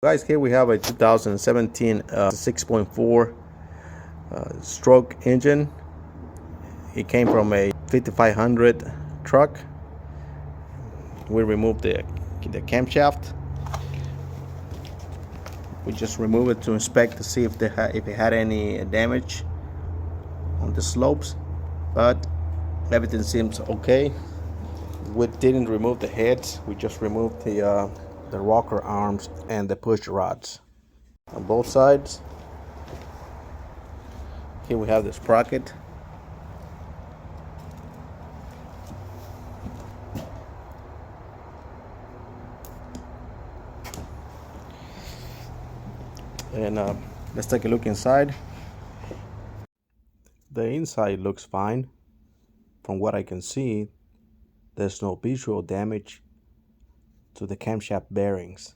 Guys, here we have a 2017 6.4 stroke engine. It came from a 5500 truck. We removed the camshaft. We just removed it to inspect to see if it had any damage on the slopes, but everything seems okay. We didn't remove the heads. We just removed the rocker arms and the push rods on both sides. Here we have the sprocket. And let's take a look inside. The inside looks fine. From what I can see, there's no visual damage to the camshaft bearings.